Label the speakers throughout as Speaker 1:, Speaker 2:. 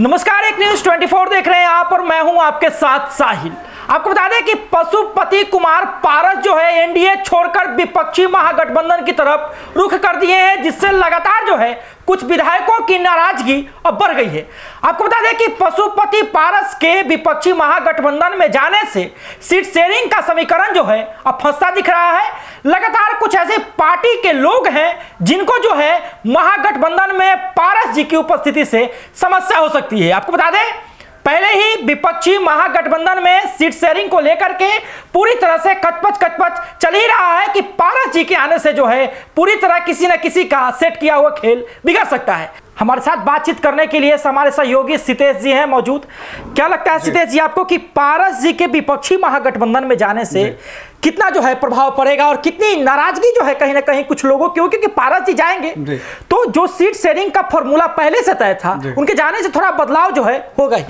Speaker 1: नमस्कार, एक न्यूज 24 देख रहे हैं आप और मैं हूं आपके साथ साहिल। आपको बता दें कि पशुपति कुमार पारस जो है एनडीए छोड़कर विपक्षी महागठबंधन की तरफ रुख कर दिए हैं, जिससे लगातार जो है कुछ विधायकों की नाराजगी अब बढ़ गई है। आपको बता दें कि पशुपति पारस के विपक्षी महागठबंधन में जाने से सीट शेयरिंग का समीकरण जो है अब फंसता दिख रहा है। लगातार कुछ ऐसे पार्टी के लोग हैं जिनको जो है महागठबंधन में पारस जी की उपस्थिति से समस्या हो सकती है। आपको बता दें पहले ही विपक्षी महागठबंधन में सीट शेयरिंग को लेकर के पूरी तरह से कचपच चल ही रहा है कि पारस जी के आने से जो है पूरी तरह किसी न किसी का सेट किया हुआ खेल बिगड़ सकता है। हमारे साथ बातचीत करने के लिए हमारे सहयोगी सितेश जी हैं मौजूद। क्या लगता है सितेश जी आपको कि पारस जी के विपक्षी महागठबंधन में जाने से कितना जो है प्रभाव पड़ेगा और कितनी नाराजगी जो है कहीं ना कहीं कुछ लोगों की, क्योंकि पारस जी जाएंगे तो जो सीट शेयरिंग का फॉर्मूला पहले से तय था उनके जाने से थोड़ा बदलाव जो है होगा ही।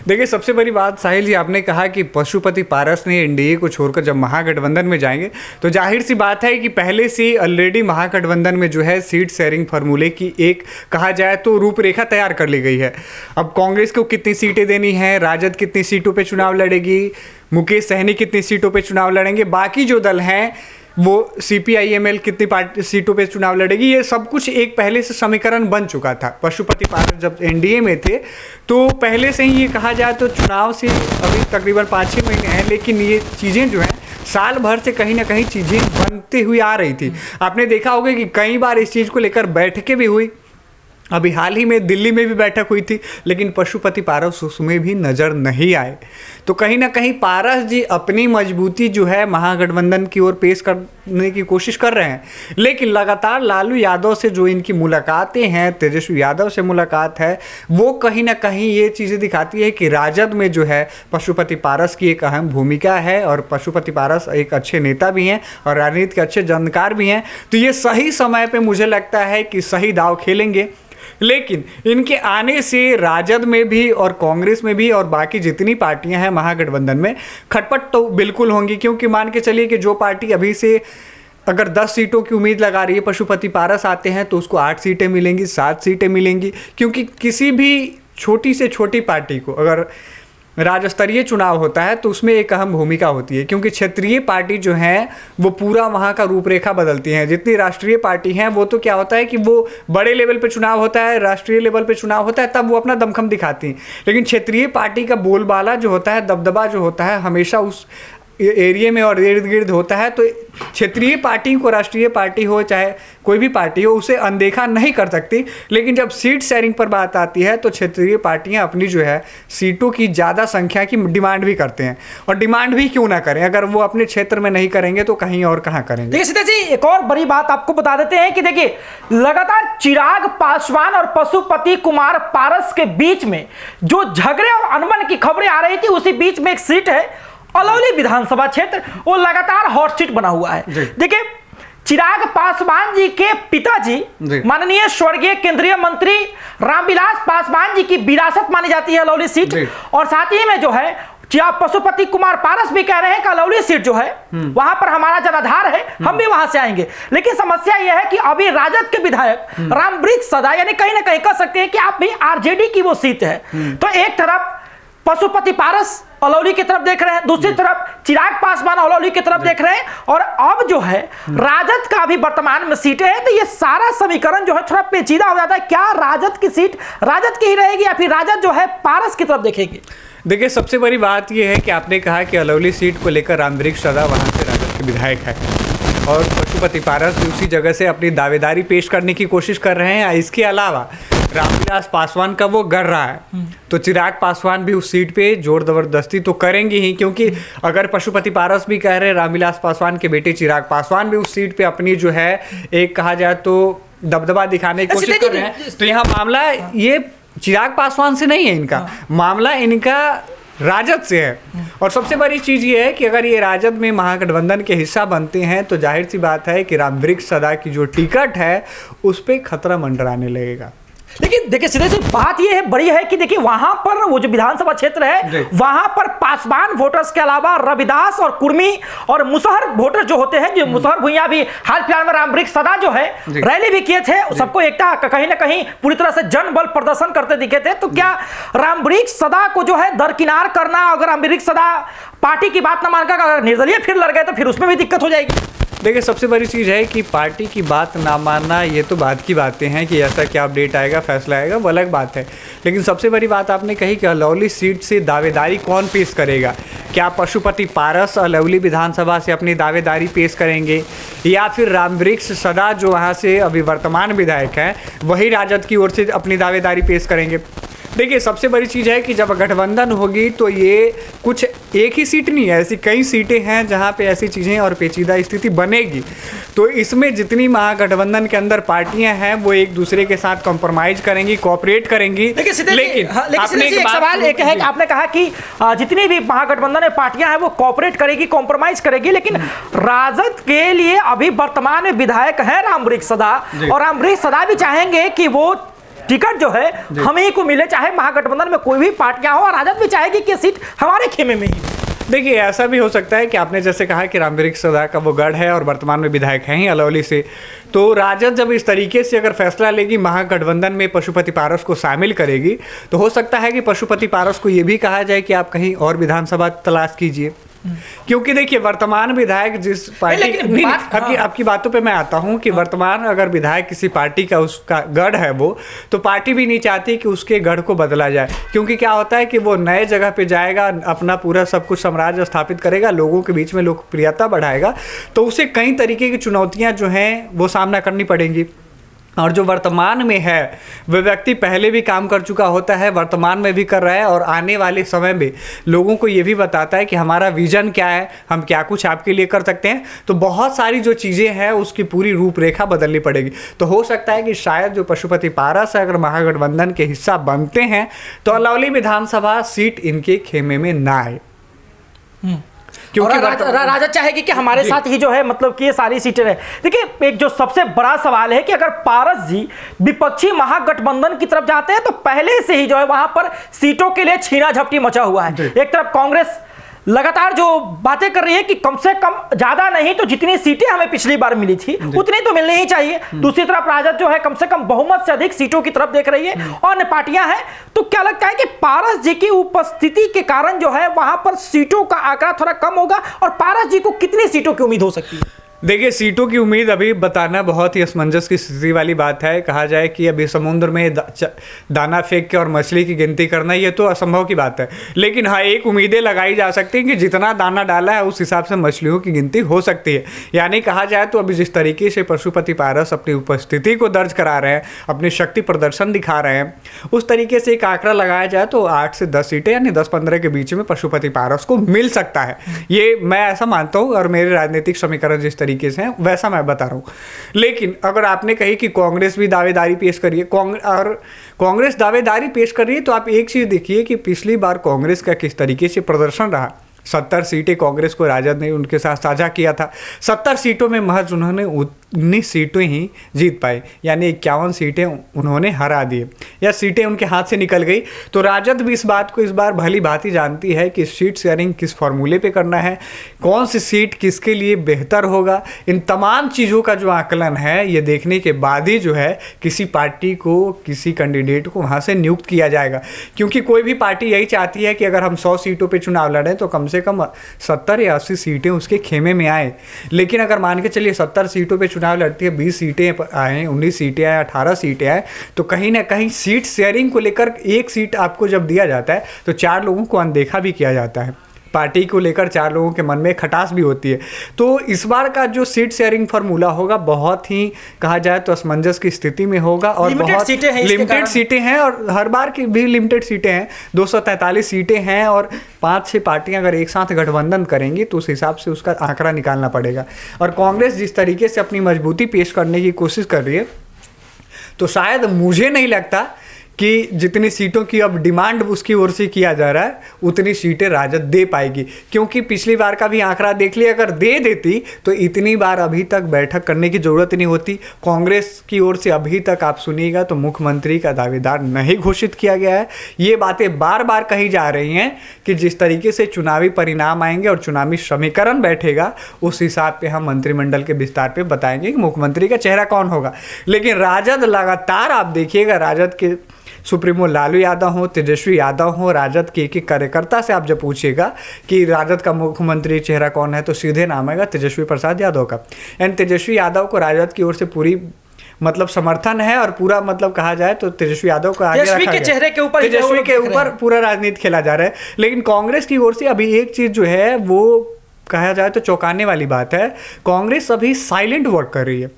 Speaker 2: देखिए, सबसे बड़ी बात साहिल जी, आपने कहा कि पशुपति पारस ने एनडीए को छोड़कर जब महागठबंधन में जाएंगे तो जाहिर सी बात है कि पहले से ऑलरेडी महागठबंधन में जो है सीट शेयरिंग फार्मूले की एक कहा जाए तो रूपरेखा तैयार कर ली गई है। अब कांग्रेस को कितनी सीटें देनी है, राजद कितनी सीटों पे चुनाव लड़ेगी, मुकेश सहनी कितनी सीटों पे चुनाव लड़ेंगे, बाकी जो दल हैं वो CPIML कितनी सीटों पे चुनाव लड़ेगी, ये सब कुछ एक पहले से समीकरण बन चुका था। पशुपति पारस जब एनडीए में थे तो पहले से ही ये कहा जाए तो चुनाव से अभी तकरीबन 5-6 महीने हैं, लेकिन ये चीज़ें जो हैं साल भर से कहीं ना कहीं चीज़ें बनती हुई आ रही थी। आपने देखा होगा कि कई बार इस चीज़ को लेकर बैठकें भी हुई, अभी हाल ही में दिल्ली में भी बैठक हुई थी, लेकिन पशुपति पारस उसमें भी नज़र नहीं आए। तो कहीं ना कहीं पारस जी अपनी मजबूती जो है महागठबंधन की ओर पेश करने की कोशिश कर रहे हैं, लेकिन लगातार लालू यादव से जो इनकी मुलाकातें हैं, तेजस्वी यादव से मुलाकात है, वो कहीं ना कहीं ये चीज़ें दिखाती है कि राजद में जो है पशुपति पारस की एक अहम भूमिका है और पशुपति पारस एक अच्छे नेता भी हैं और राजनीति के अच्छे जानकार भी हैं। तो ये सही समय पर मुझे लगता है कि सही दाव खेलेंगे। लेकिन इनके आने से राजद में भी और कांग्रेस में भी और बाकी जितनी पार्टियां हैं महागठबंधन में खटपट तो बिल्कुल होंगी, क्योंकि मान के चलिए कि जो पार्टी अभी से अगर 10 सीटों की उम्मीद लगा रही है, पशुपति पारस आते हैं तो उसको 8 सीटें मिलेंगी, 7 सीटें मिलेंगी, क्योंकि किसी भी छोटी से छोटी पार्टी को अगर राज्य स्तरीय चुनाव होता है तो उसमें एक अहम भूमिका होती है, क्योंकि क्षेत्रीय पार्टी जो हैं वो पूरा वहाँ का रूपरेखा बदलती हैं। जितनी राष्ट्रीय पार्टी हैं वो तो क्या होता है कि वो बड़े लेवल पे चुनाव होता है, राष्ट्रीय लेवल पे चुनाव होता है, तब वो अपना दमखम दिखाती हैं, लेकिन क्षेत्रीय पार्टी का बोलबाला जो होता है, दबदबा जो होता है, हमेशा उस एरिया में और इर्द गिर्द होता है। तो क्षेत्रीय पार्टी को राष्ट्रीय पार्टी हो चाहे कोई भी पार्टी हो उसे अनदेखा नहीं कर सकती, लेकिन जब सीट शेयरिंग पर बात आती है तो क्षेत्रीय पार्टियां अपनी जो है सीटों की ज़्यादा संख्या की डिमांड भी करते हैं, और डिमांड भी क्यों ना करें, अगर वो अपने क्षेत्र में नहीं करेंगे तो कहीं और कहाँ करेंगे।
Speaker 1: देखिए सीधे जी, एक और बड़ी बात आपको बता देते हैं कि देखिए लगातार चिराग पासवान और पशुपति कुमार पारस के बीच में जो झगड़े और अनबन की खबरें आ रही थी, उसी बीच में एक सीट है अलौली विधानसभा क्षेत्र, वो लगातार हॉट सीट बना हुआ है। देखिए चिराग पासवान जी के पिताजी माननीय स्वर्गीय केंद्रीय मंत्री रामविलास पासवान जी की विरासत मानी जाती है अलौली सीट, और साथ ही में जो है पशुपति कुमार पारस भी कह रहे हैं कि अलौली सीट जो है वहां पर हमारा जनाधार है, हम भी वहां से आएंगे। लेकिन समस्या यह है कि अभी राजद के विधायक रामवृक्ष सदा यानी कहीं ना कहीं कह सकते हैं कि आप भी आरजेडी की वो सीट है, तो एक तरफ पशुपति पारस अलौली की तरफ देख रहे हैं, दूसरी तरफ चिराग पासवान अलौली की तरफ देख रहे हैं, और अब जो है राजद का भी वर्तमान में सीटें हैं, तो ये सारा समीकरण जो है थोड़ा पेचीदा हो जाता है। क्या राजद की सीट राजद की ही रहेगी या फिर राजद जो है पारस की तरफ देखेगी?
Speaker 2: देखिए, सबसे बड़ी बात यह है कि आपने कहा कि अलौली सीट को लेकर रामवृक्ष सदा वहाँ से राजद के विधायक है और पशुपति पारस भी उसी जगह से अपनी दावेदारी पेश करने की कोशिश कर रहे हैं। इसके अलावा रामविलास पासवान का वो गढ़ रहा है, तो चिराग पासवान भी उस सीट पे जोर जबरदस्ती तो करेंगे ही, क्योंकि अगर पशुपति पारस भी कह रहे हैं रामविलास पासवान के बेटे चिराग पासवान भी उस सीट पे अपनी जो है एक कहा जाए तो दबदबा दिखाने की कोशिश कर रहे हैं, तो यहाँ मामला ये चिराग पासवान से नहीं है, इनका मामला इनका राजद से है। और सबसे बड़ी चीज़ ये है कि अगर ये राजद में महागठबंधन के हिस्सा बनते हैं तो जाहिर सी बात है कि रामवृक्ष सदा की जो टिकट है उस पर खतरा मंडराने लगेगा।
Speaker 1: लेकिन देखिए सीधे सी बात ये है बड़ी है कि देखिए वहां पर वो जो विधानसभा क्षेत्र है वहां पर पासवान वोटर्स के अलावा रविदास और कुर्मी और मुसहर वोटर जो होते हैं, जो मुसहर भुइयां भी हाल फिलहाल में रामवृक्ष सदा जो है रैली भी किए थे, सबको एकता कहीं ना कहीं पूरी तरह से जन बल प्रदर्शन करते दिखे थे। तो क्या रामवृक्ष सदा को जो है दरकिनार करना, अगर रामवृक्ष सदा पार्टी की बात न मानकर अगर निर्दलीय फिर लड़ गए तो फिर उसमें भी दिक्कत हो जाएगी।
Speaker 2: देखिए सबसे बड़ी चीज़ है कि पार्टी की बात ना मानना, ये तो बात की बातें हैं कि ऐसा क्या अपडेट आएगा, फैसला आएगा, वो अलग बात है। लेकिन सबसे बड़ी बात आपने कही कि अलौली सीट से दावेदारी कौन पेश करेगा। क्या पशुपति पारस अलौली विधानसभा से अपनी दावेदारी पेश करेंगे या फिर रामवृक्ष सदा जो वहाँ से अभी वर्तमान विधायक हैं वही राजद की ओर से अपनी दावेदारी पेश करेंगे। देखिए सबसे बड़ी चीज़ है कि जब गठबंधन होगी तो ये कुछ एक ही सीट नहीं है, ऐसी कई सीटें हैं जहाँ पे ऐसी चीज़ें और पेचीदा स्थिति बनेगी। तो इसमें जितनी महागठबंधन के अंदर पार्टियां हैं वो एक दूसरे के साथ कॉम्प्रोमाइज करेंगी, कोऑपरेट करेंगी।
Speaker 1: लेकिन एक सवाल एक है कि आपने कहा कि जितनी भी महागठबंधन में पार्टियां हैं वो कोऑपरेट करेगी, कॉम्प्रोमाइज करेगी, लेकिन राजद के लिए अभी वर्तमान में विधायक है रामवृक्ष सदा, और रामवृक्ष सदा भी चाहेंगे कि वो टिकट जो है हम ही को मिले, चाहे महागठबंधन में कोई भी पार्टियां हो, और राजद भी चाहेगी कि सीट हमारे खेमे में ही।
Speaker 2: देखिए ऐसा भी हो सकता है कि आपने जैसे कहा कि रामवृक्ष सदा का वो गढ़ है और वर्तमान में विधायक हैं ही अलौली से, तो राजद जब इस तरीके से अगर फैसला लेगी महागठबंधन में पशुपति पारस को शामिल करेगी तो हो सकता है कि पशुपति पारस को ये भी कहा जाए कि आप कहीं और विधानसभा तलाश कीजिए, क्योंकि देखिए वर्तमान विधायक जिस पार्टी आपकी बातों पे मैं आता हूं कि वर्तमान अगर विधायक किसी पार्टी का उसका गढ़ है वो, तो पार्टी भी नहीं चाहती कि उसके गढ़ को बदला जाए, क्योंकि क्या होता है कि वो नए जगह पे जाएगा, अपना पूरा सब कुछ साम्राज्य स्थापित करेगा, लोगों के बीच में लोकप्रियता बढ़ाएगा, तो उसे कई तरीके की चुनौतियां जो हैं वो सामना करनी पड़ेंगी। और जो वर्तमान में है वह व्यक्ति पहले भी काम कर चुका होता है, वर्तमान में भी कर रहा है और आने वाले समय में लोगों को ये भी बताता है कि हमारा विजन क्या है, हम क्या कुछ आपके लिए कर सकते हैं। तो बहुत सारी जो चीज़ें हैं उसकी पूरी रूपरेखा बदलनी पड़ेगी। तो हो सकता है कि शायद जो पशुपति पारस अगर महागठबंधन के हिस्सा बनते हैं तो अलौली विधानसभा सीट इनके खेमे में ना आए,
Speaker 1: क्योंकि राजद चाहेगी कि हमारे साथ ही जो है मतलब कि ये सारी सीटें रहे। देखिए एक जो सबसे बड़ा सवाल है कि अगर पारस जी विपक्षी महागठबंधन की तरफ जाते हैं तो पहले से ही जो है वहां पर सीटों के लिए छीना झपटी मचा हुआ है। एक तरफ कांग्रेस लगातार जो बातें कर रही है कि कम से कम ज्यादा नहीं तो जितनी सीटें हमें पिछली बार मिली थी उतनी तो मिलनी ही चाहिए। दूसरी तरफ राजद जो है कम से कम बहुमत से अधिक सीटों की तरफ देख रही है और अन्य पार्टियां हैं। तो क्या लगता है कि पारस जी की उपस्थिति के कारण जो है वहां पर सीटों का आंकड़ा थोड़ा कम होगा और पारस जी को कितनी सीटों की उम्मीद हो सकती है?
Speaker 2: देखिए सीटों की उम्मीद अभी बताना बहुत ही असमंजस की स्थिति वाली बात है। कहा जाए कि अभी समुद्र में दाना फेंक के और मछली की गिनती करना ये तो असंभव की बात है, लेकिन हाँ एक उम्मीदें लगाई जा सकती हैं कि जितना दाना डाला है उस हिसाब से मछलियों की गिनती हो सकती है। यानी कहा जाए तो अभी जिस तरीके से पशुपति पारस अपनी उपस्थिति को दर्ज करा रहे हैं, अपनी शक्ति प्रदर्शन दिखा रहे हैं, उस तरीके से एक आंकड़ा लगाया जाए तो 8 से 10 सीटें यानी 10-15 के बीच में पशुपति पारस को मिल सकता है। ये मैं ऐसा मानता हूँ और मेरे राजनीतिक समीकरण जिस तरीके से हैं वैसा मैं बता रहा हूँ। लेकिन अगर आपने कही कि कांग्रेस भी दावेदारी पेश करिए और कांग्रेस दावेदारी पेश कर रही है, तो आप एक चीज़ देखिए कि पिछली बार कांग्रेस का किस तरीके से प्रदर्शन रहा। 70 सीटें कांग्रेस को राजद ने उनके साथ साझा किया था। 70 सीटों में महज उन्होंने 19 सीटें ही जीत पाए, यानी 51 सीटें उन्होंने हरा दिए या सीटें उनके हाथ से निकल गई। तो राजद भी इस बात को इस बार भली भांति जानती है कि सीट शेयरिंग किस फॉर्मूले पे करना है, कौन सी सीट किसके लिए बेहतर होगा। इन तमाम चीज़ों का जो आकलन है ये देखने के बाद ही जो है किसी पार्टी को, किसी कैंडिडेट को वहाँ से नियुक्त किया जाएगा। क्योंकि कोई भी पार्टी यही चाहती है कि अगर हम 100 सीटों पर चुनाव लड़ें तो कम से कम 70 या 80 सीटें उसके खेमे में आए। लेकिन अगर मान के चलिए 70 सीटों पे चुनाव लड़ती है, 20 सीटें आए, 19 सीटें आए, 18 सीटें आए, तो कहीं ना कहीं सीट शेयरिंग को लेकर एक सीट आपको जब दिया जाता है तो 4 लोगों को अनदेखा भी किया जाता है। पार्टी को लेकर 4 लोगों के मन में खटास भी होती है। तो इस बार का जो सीट शेयरिंग फार्मूला होगा बहुत ही कहा जाए तो असमंजस की स्थिति में होगा और बहुत लिमिटेड सीटें हैं और हर बार की भी लिमिटेड सीटें हैं। 243 सीटें हैं और 5-6 पार्टियां अगर एक साथ गठबंधन करेंगी तो उस हिसाब से उसका आंकड़ा निकालना पड़ेगा। और कांग्रेस जिस तरीके से अपनी मजबूती पेश करने की कोशिश कर रही है तो शायद मुझे नहीं लगता कि जितनी सीटों की अब डिमांड उसकी ओर से किया जा रहा है उतनी सीटें राजद दे पाएगी, क्योंकि पिछली बार का भी आंकड़ा देख लिया, अगर दे देती तो इतनी बार अभी तक बैठक करने की जरूरत नहीं होती। कांग्रेस की ओर से अभी तक आप सुनिएगा तो मुख्यमंत्री का दावेदार नहीं घोषित किया गया है। ये बातें बार बार कही जा रही हैं कि जिस तरीके से चुनावी परिणाम आएंगे और चुनावी समीकरण बैठेगा उस हिसाब पे हम मंत्रिमंडल के विस्तार पे बताएंगे कि मुख्यमंत्री का चेहरा कौन होगा। लेकिन राजद लगातार, आप देखिएगा, राजद के सुप्रीमो लालू यादव हो, तेजस्वी यादव हो, राजद के एक कार्यकर्ता से आप जब पूछिएगा कि राजद का मुख्यमंत्री चेहरा कौन है तो सीधे नाम आएगा तेजस्वी प्रसाद यादव का। एंड तेजस्वी यादव को राजद की ओर से पूरी समर्थन है और पूरा कहा जाए तो तेजस्वी यादव को आगे रखा गया। तेजस्वी के ऊपर पूरा राजनीति खेला जा रहा है। लेकिन कांग्रेस की ओर से अभी एक चीज जो है वो कहा जाए तो चौंकाने वाली बात है, कांग्रेस अभी साइलेंट वर्क कर रही है।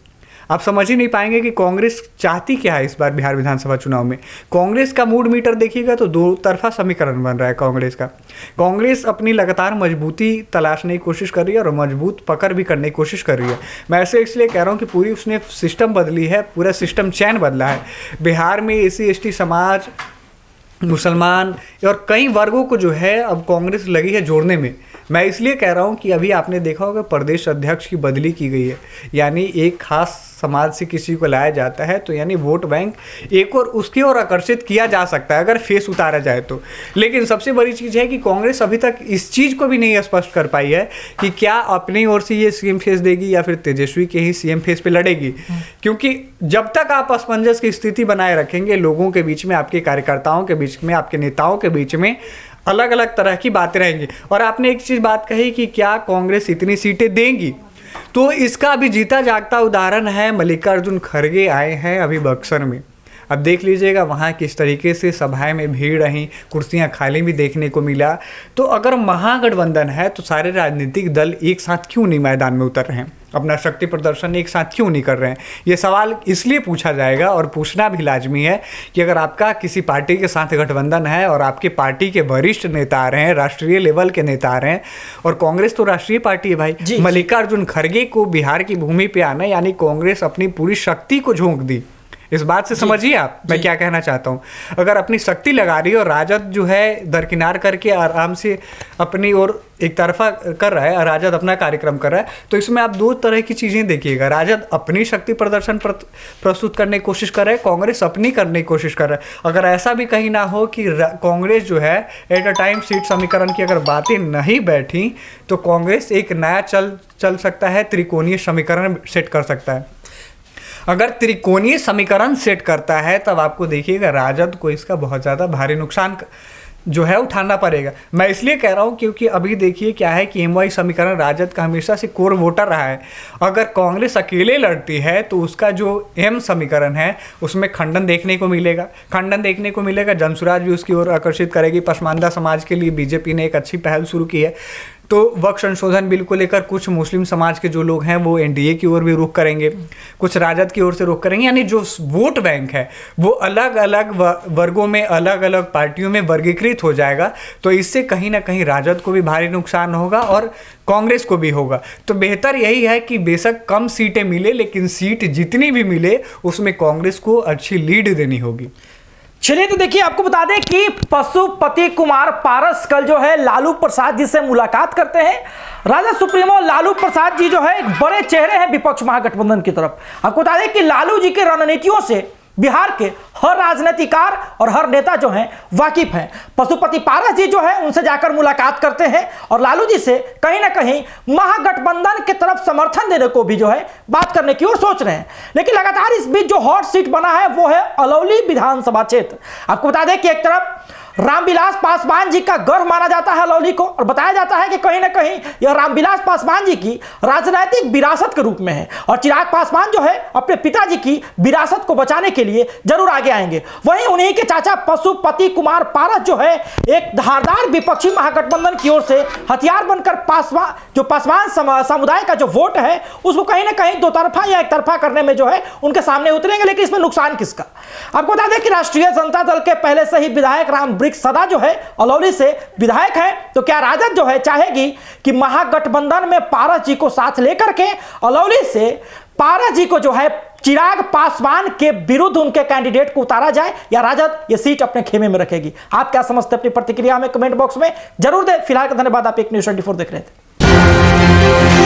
Speaker 2: आप समझ ही नहीं पाएंगे कि कांग्रेस चाहती क्या है इस बार बिहार विधानसभा चुनाव में। कांग्रेस का मूड मीटर देखिएगा तो दो तरफा समीकरण बन रहा है कांग्रेस का। कांग्रेस अपनी लगातार मजबूती तलाशने की कोशिश कर रही है और मजबूत पकड़ भी करने की कोशिश कर रही है। मैं ऐसे इसलिए कह रहा हूँ कि पूरी उसने सिस्टम बदली है, पूरा सिस्टम चैन बदला है। बिहार में SC/ST समाज, मुसलमान और कई वर्गों को जो है अब कांग्रेस लगी है जोड़ने में। मैं इसलिए कह रहा हूँ कि अभी आपने देखा होगा प्रदेश अध्यक्ष की बदली की गई है, यानी एक खास समाज से किसी को लाया जाता है तो यानी वोट बैंक एक और उसकी ओर आकर्षित किया जा सकता है अगर फेस उतारा जाए तो। लेकिन सबसे बड़ी चीज़ है कि कांग्रेस अभी तक इस चीज़ को भी नहीं स्पष्ट कर पाई है कि क्या अपनी ओर से ये CM फेस देगी या फिर तेजस्वी के ही CM फेस पे लड़ेगी। क्योंकि जब तक आप असमंजस की स्थिति बनाए रखेंगे, लोगों के बीच में, आपके कार्यकर्ताओं के बीच में, आपके नेताओं के बीच में अलग अलग तरह की बातें रहेंगी। और आपने एक चीज़ बात कही कि क्या कांग्रेस इतनी सीटें देंगी, तो इसका अभी जीता जागता उदाहरण है मल्लिकार्जुन खड़गे आए हैं अभी बक्सर में। अब देख लीजिएगा वहाँ किस तरीके से सभाएं में भीड़ रही, कुर्सियाँ खाली भी देखने को मिला। तो अगर महागठबंधन है तो सारे राजनीतिक दल एक साथ क्यों नहीं मैदान में उतर रहे हैं, अपना शक्ति प्रदर्शन एक साथ क्यों नहीं कर रहे हैं। ये सवाल इसलिए पूछा जाएगा और पूछना भी लाजमी है कि अगर आपका किसी पार्टी के साथ गठबंधन है और आपके पार्टी के वरिष्ठ नेता आ रहे हैं, राष्ट्रीय लेवल के नेता आ रहे हैं, और कांग्रेस तो राष्ट्रीय पार्टी है भाई। मल्लिकार्जुन खड़गे को बिहार की भूमि पे आना यानी कांग्रेस अपनी पूरी शक्ति को झोंक दी। इस बात से समझिए आप मैं क्या कहना चाहता हूँ। अगर अपनी शक्ति लगा रही है और राजद जो है दरकिनार करके आराम से अपनी ओर एक तरफा कर रहा है और राजद अपना कार्यक्रम कर रहा है, तो इसमें आप दो तरह की चीज़ें देखिएगा। राजद अपनी शक्ति प्रदर्शन प्रस्तुत करने की कोशिश कर रहा है, कांग्रेस अपनी करने की कोशिश कर रहा है। अगर ऐसा भी कहीं ना हो कि कांग्रेस जो है एट अ टाइम सीट समीकरण की अगर बातें नहीं बैठी तो कांग्रेस एक नया चल सकता है, त्रिकोणीय समीकरण सेट कर सकता है। अगर त्रिकोणीय समीकरण सेट करता है तब आपको देखिएगा राजद को इसका बहुत ज़्यादा भारी नुकसान जो है उठाना पड़ेगा। मैं इसलिए कह रहा हूँ क्योंकि अभी देखिए क्या है कि MY समीकरण राजद का हमेशा से कोर वोटर रहा है। अगर कांग्रेस अकेले लड़ती है तो उसका जो M समीकरण है उसमें खंडन देखने को मिलेगा। जनसुराज भी उसकी ओर आकर्षित करेगी। पसमानदा समाज के लिए बीजेपी ने एक अच्छी पहल शुरू की है। तो वक्फ संशोधन बिल को लेकर कुछ मुस्लिम समाज के जो लोग हैं वो NDA की ओर भी रुख करेंगे, कुछ राजद की ओर से रुख करेंगे। यानी जो वोट बैंक है वो अलग अलग वर्गों में, अलग अलग पार्टियों में वर्गीकृत हो जाएगा। तो इससे कहीं ना कहीं राजद को भी भारी नुकसान होगा और कांग्रेस को भी होगा। तो बेहतर यही है कि बेशक कम सीटें मिले लेकिन सीट जितनी भी मिले उसमें कांग्रेस को अच्छी लीड देनी होगी।
Speaker 1: चलिए तो देखिए, आपको बता दें कि पशुपति कुमार पारस कल जो है लालू प्रसाद जी से मुलाकात करते हैं। राजद सुप्रीमो लालू प्रसाद जी जो है एक बड़े चेहरे हैं विपक्ष महागठबंधन की तरफ। आपको बता दें कि लालू जी के रणनीतियों से बिहार के हर राजनीतिकार और हर नेता जो हैं वाकिफ हैं। पशुपति पारस जी जो है उनसे जाकर मुलाकात करते हैं और लालू जी से कहीं ना कहीं महागठबंधन की तरफ समर्थन देने को भी जो है बात करने की ओर सोच रहे हैं। लेकिन लगातार इस बीच जो हॉट सीट बना है वो है अलौली विधानसभा क्षेत्र। आपको बता दें कि एक तरफ रामविलास पासवान जी का गर्व माना जाता है अलौली को, और बताया जाता है कि कहीं ना कहीं यह रामविलास पासवान जी की राजनीतिक विरासत के रूप में है और चिराग पासवान जो है अपने पिताजी की विरासत को बचाने के लिए जरूर आगे आएंगे। वहीं उन्हीं के चाचा पशुपति कुमार पारस जो है एक धारदार विपक्षी महागठबंधन की ओर से हथियार बनकर पासवान समुदाय का जो वोट है उसको कहीं ना कहीं दो तरफा या एक तरफा करने में जो है उनके सामने उतरेंगे। लेकिन इसमें नुकसान किसका? आपको बता दें कि राष्ट्रीय जनता दल के पहले से ही विधायक राम सदा जो है अलौली से विधायक है। तो क्या राजद जो है चाहेगी कि महागठबंधन में पारस जी को साथ लेकर के अलौली से पारस जी को जो है चिराग पासवान के विरुद्ध उनके कैंडिडेट को उतारा जाए या राजद ये सीट अपने खेमे में रखेगी? आप क्या समझते हैं? अपनी प्रतिक्रिया में कमेंट बॉक्स में जरूर दें। फिलहाल का धन्यवाद। आप एक न्यूज़ 24 देख रहे थे।